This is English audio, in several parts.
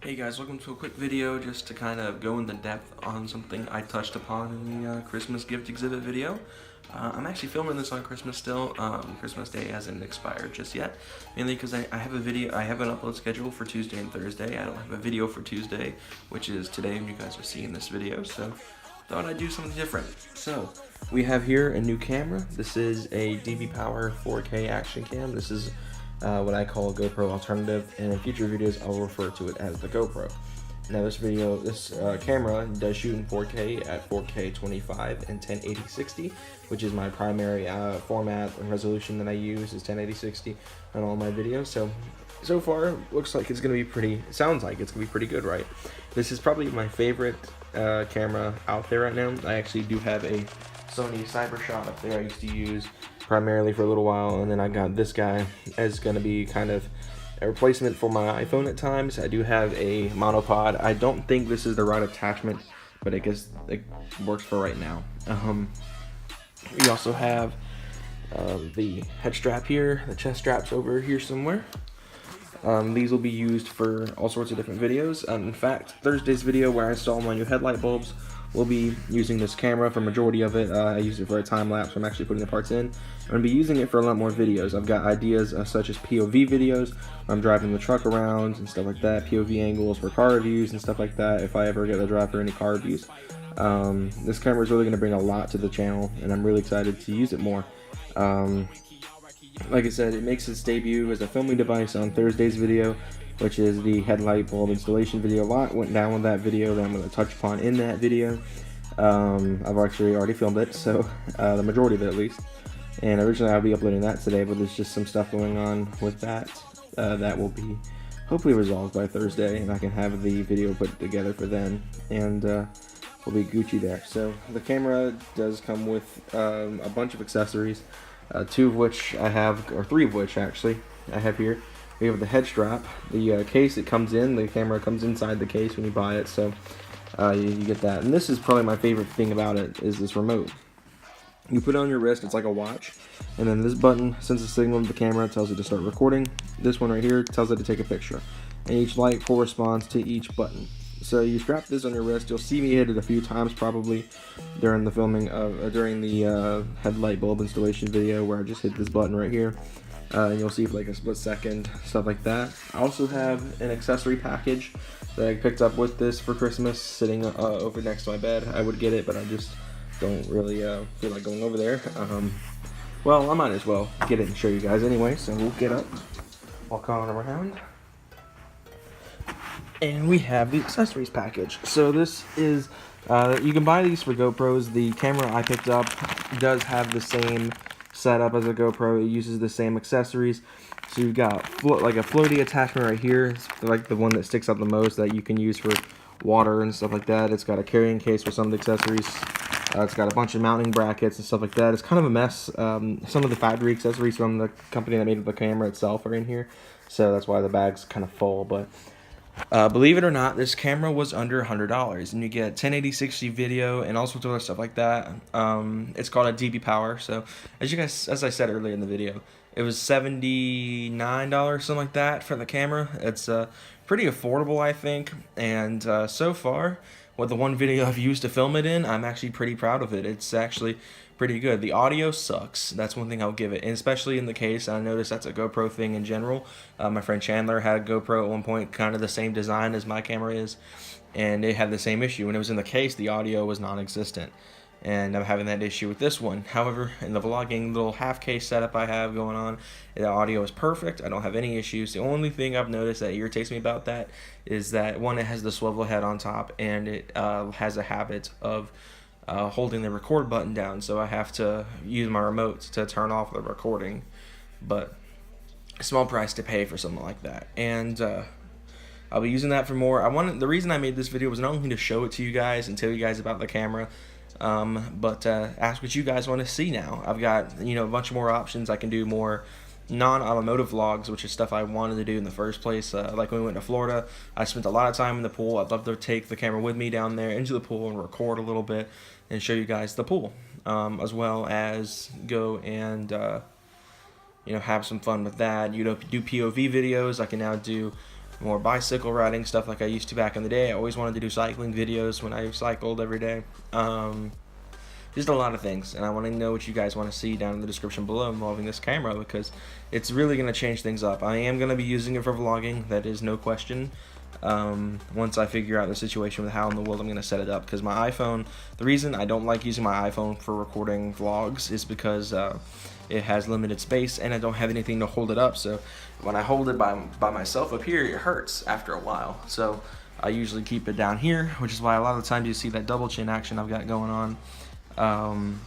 Hey guys, welcome to a quick video just to kind of go into depth on something I touched upon in the Christmas gift exhibit video. I'm actually filming this on Christmas still. Christmas Day hasn't expired just yet, mainly because I have an upload schedule for Tuesday and Thursday. I don't have a video for Tuesday, which is today when you guys are seeing this video, so thought I'd do something different. So we have here a new camera. This is a DB Power 4K action cam. This is what I call a GoPro alternative, and in future videos I'll refer to it as the GoPro. Now this camera does shoot in 4K at 4K 25 and 1080/60, which is my primary format and resolution that I use is 1080/60 on all my videos. So far looks like it's gonna be sounds like it's gonna be pretty good, right? This is probably my favorite camera out there right now. I actually do have a Sony Cybershot up there I used to use primarily for a little while, and then I got this guy as going to be kind of a replacement for my iPhone at times. I do have a monopod. I don't think this is the right attachment, but I guess it works for right now. We also have the head strap here, the chest straps over here somewhere. These will be used for all sorts of different videos. In fact, Thursday's video where I install my new headlight bulbs, we'll be using this camera for majority of it. I use it for a time lapse. I'm actually putting the parts in. I'm going to be using it for a lot more videos. I've got ideas such as POV videos where I'm driving the truck around and stuff like that, POV angles for car reviews and stuff like that if I ever get to drive for any car reviews. This camera is really going to bring a lot to the channel, and I'm really excited to use it more. Like I said, it makes its debut as a filming device on Thursday's video, which is the headlight bulb installation video. A lot went down with that video that I'm going to touch upon in that video. I've actually already filmed it, so the majority of it at least. And originally I'll be uploading that today, but there's just some stuff going on with that that will be hopefully resolved by Thursday, and I can have the video put together for then, and we'll be Gucci there. So the camera does come with a bunch of accessories, two of which I have, or three of which actually I have here. We have the head strap, the case it comes in, the camera comes inside the case when you buy it, so you get that. And this is probably my favorite thing about it, is this remote. You put it on your wrist, it's like a watch, and then this button sends a signal to the camera, it tells it to start recording. This one right here tells it to take a picture, and each light corresponds to each button. So you strap this on your wrist. You'll see me hit it a few times probably during the filming of during the headlight bulb installation video, where I just hit this button right here. And you'll see for like a split second, stuff like that. I also have an accessory package that I picked up with this for Christmas, sitting over next to my bed. I would get it, but I just don't really feel like going over there. Well, I might as well get it and show you guys anyway, so we'll get up, walk on around. And we have the accessories package. So this is, you can buy these for GoPros. The camera I picked up does have the same setup as a GoPro. It uses the same accessories. So you've got like a floaty attachment right here. It's like the one that sticks out the most that you can use for water and stuff like that. It's got a carrying case for some of the accessories. It's got a bunch of mounting brackets and stuff like that. It's kind of a mess. Some of the factory accessories from the company that made the camera itself are in here, so that's why the bag's kind of full. But believe it or not, this camera was under $100, and you get 1080/60 video and all sorts of other stuff like that. It's called a DB Power. So as I said earlier in the video, it was $79, something like that, for the camera. It's pretty affordable, I think, and so far, with the one video I've used to film it in, I'm actually pretty proud of it. It's actually pretty good. The audio sucks. That's one thing I'll give it, and especially in the case, I noticed that's a GoPro thing in general. My friend Chandler had a GoPro at one point, kind of the same design as my camera is, and it had the same issue. When it was in the case, the audio was non-existent, and I'm having that issue with this one. However, in the vlogging little half case setup I have going on, the audio is perfect. I don't have any issues. The only thing I've noticed that irritates me about that is that, one, it has the swivel head on top, and it has a habit of holding the record button down, so I have to use my remote to turn off the recording. But a small price to pay for something like that, and I'll be using that for more. The reason I made this video was not only to show it to you guys and tell you guys about the camera, but ask what you guys want to see now. I've got a bunch of more options. I can do more non-automotive vlogs, which is stuff I wanted to do in the first place. Like when we went to Florida, I spent a lot of time in the pool. I'd love to take the camera with me down there into the pool and record a little bit and show you guys the pool, as well as go and have some fun with that. Do POV videos. I can now do more bicycle riding, stuff like I used to back in the day. I always wanted to do cycling videos when I cycled every day. Just a lot of things, and I want to know what you guys want to see down in the description below involving this camera, because it's really going to change things up. I am going to be using it for vlogging, that is no question. Once I figure out the situation with how in the world I'm going to set it up, because my iPhone, the reason I don't like using my iPhone for recording vlogs is because it has limited space and I don't have anything to hold it up. So when I hold it by myself up here, it hurts after a while. So I usually keep it down here, which is why a lot of the times you see that double chin action I've got going on. And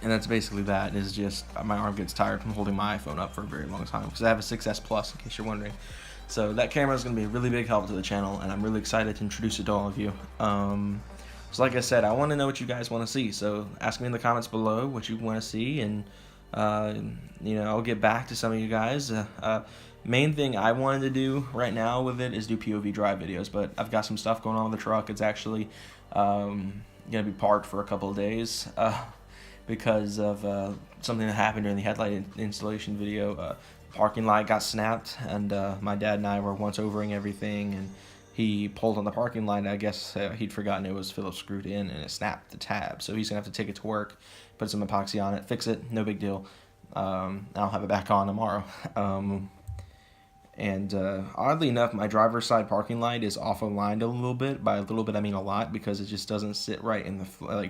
that's basically that, is just my arm gets tired from holding my iPhone up for a very long time, because I have a 6S Plus, in case you're wondering. So that camera is going to be a really big help to the channel, and I'm really excited to introduce it to all of you. So like I said, I want to know what you guys want to see, so ask me in the comments below what you want to see, and I'll get back to some of you guys. Main thing I wanted to do right now with it is do POV drive videos, but I've got some stuff going on with the truck. It's actually going to be parked for a couple of days because of something that happened during the headlight installation video. Parking light got snapped, and my dad and I were once overing everything, and he pulled on the parking light, and I guess he'd forgotten it was Phillips screwed in, and it snapped the tab. So he's gonna have to take it to work, put some epoxy on it, fix it, no big deal. I'll have it back on tomorrow. Oddly enough, my driver's side parking light is off aligned a little bit. By a little bit, I mean a lot, because it just doesn't sit right in the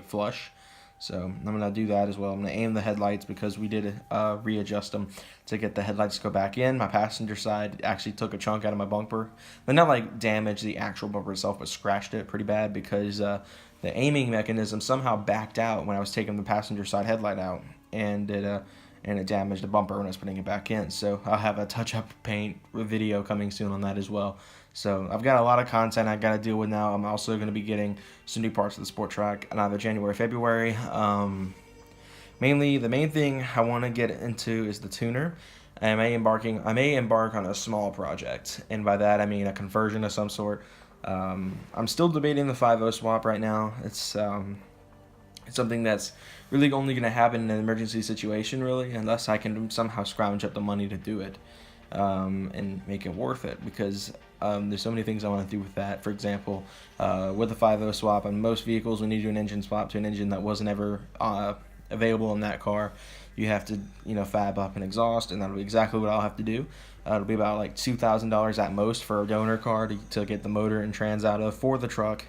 flush. So I'm gonna do that as well. I'm gonna aim the headlights, because we did readjust them to get the headlights to go back in. My passenger side actually took a chunk out of my bumper, but not like damaged the actual bumper itself, but scratched it pretty bad, because the aiming mechanism somehow backed out when I was taking the passenger side headlight out, and it damaged the bumper when I was putting it back in. So I'll have a touch-up paint video coming soon on that as well. So I've got a lot of content I got to deal with now. I'm also going to be getting some new parts of the Sport Track in either January or February. Mainly, the main thing I want to get into is the tuner. I may embark on a small project, and by that I mean a conversion of some sort. I'm still debating the 5.0 swap right now. It's something that's really only going to happen in an emergency situation, really, unless I can somehow scrounge up the money to do it and make it worth it, because there's so many things I want to do with that. For example, with the 5.0 swap, on most vehicles we need to do an engine swap to an engine that wasn't ever available in that car. You have to fab up an exhaust, and that'll be exactly what I'll have to do. It'll be about like $2,000 at most for a donor car to get the motor and trans out of for the truck,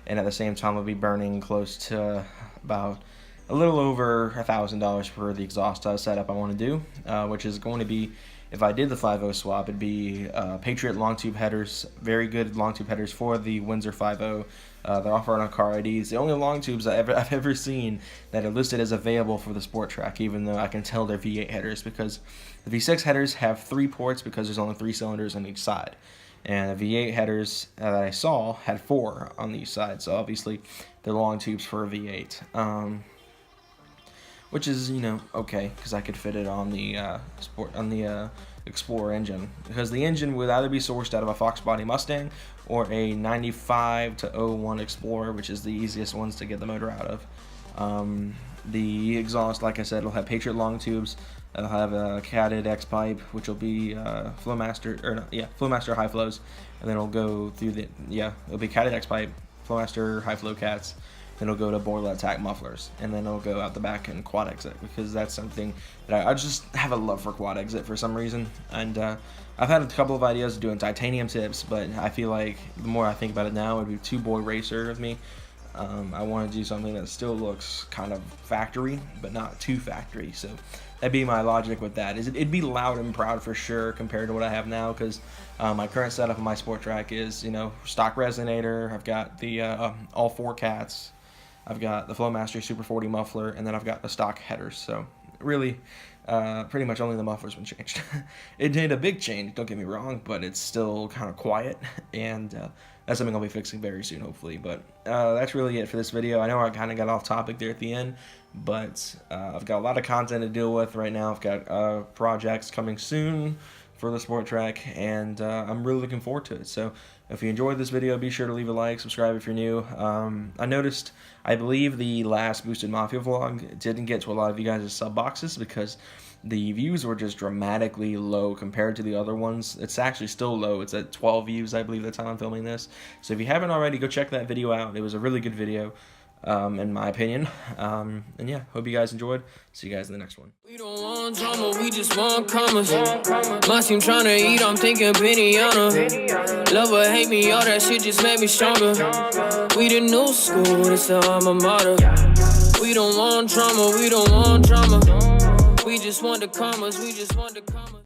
and at the same time I'll be burning close to about a little over $1,000 for the exhaust setup I want to do, which is going to be, if I did the 5.0 swap, it'd be Patriot long tube headers, very good long tube headers for the Windsor 5.0. They're offered on car IDs. The only long tubes I've ever seen that are listed as available for the Sport Track, even though I can tell they're V8 headers, because the V6 headers have 3 ports because there's only 3 cylinders on each side. And the V8 headers that I saw had 4 on each side, so obviously they're long tubes for a V8. Which is, okay, because I could fit it on the Explorer engine, because the engine would either be sourced out of a Fox body Mustang or a 95 to 01 Explorer, which is the easiest ones to get the motor out of. The exhaust, like I said, will have Patriot long tubes. It'll have a catted X pipe, which will be Flowmaster high flows, and then it'll go through it'll be catted X pipe, Flowmaster high flow cats. Then it'll go to boiler attack mufflers, and then it'll go out the back and quad exit, because that's something that I just have a love for quad exit for some reason. And I've had a couple of ideas of doing titanium tips, but I feel like the more I think about it now, it would be too boy racer of me. I want to do something that still looks kind of factory, but not too factory. So that'd be my logic with that. It'd be loud and proud for sure compared to what I have now, because my current setup of my Sport Track is, stock resonator. I've got the all 4 cats. I've got the Flowmaster Super 40 muffler, and then I've got the stock headers. So really, pretty much only the muffler's been changed. It made a big change, don't get me wrong, but it's still kind of quiet, and that's something I'll be fixing very soon, hopefully. But that's really it for this video. I know I kind of got off topic there at the end, but I've got a lot of content to deal with right now. I've got projects coming soon for the Sport Track, and I'm really looking forward to it. So if you enjoyed this video, be sure to leave a like, subscribe if you're new. I noticed, I believe the last Boosted Mafia vlog didn't get to a lot of you guys' sub boxes, because the views were just dramatically low compared to the other ones. It's actually still low. It's at 12 views, I believe, the time I'm filming this. So if you haven't already, go check that video out. It was a really good video, in my opinion. And yeah, hope you guys enjoyed. See you guys in the next one. We don't want drama, we just want commas. My team trying to eat, I'm thinking Benihana. Love or hate me, all that shit just made me stronger. We the new school, it's the alma mater. We don't want drama, we don't want drama. We just want the commas, we just want the commas.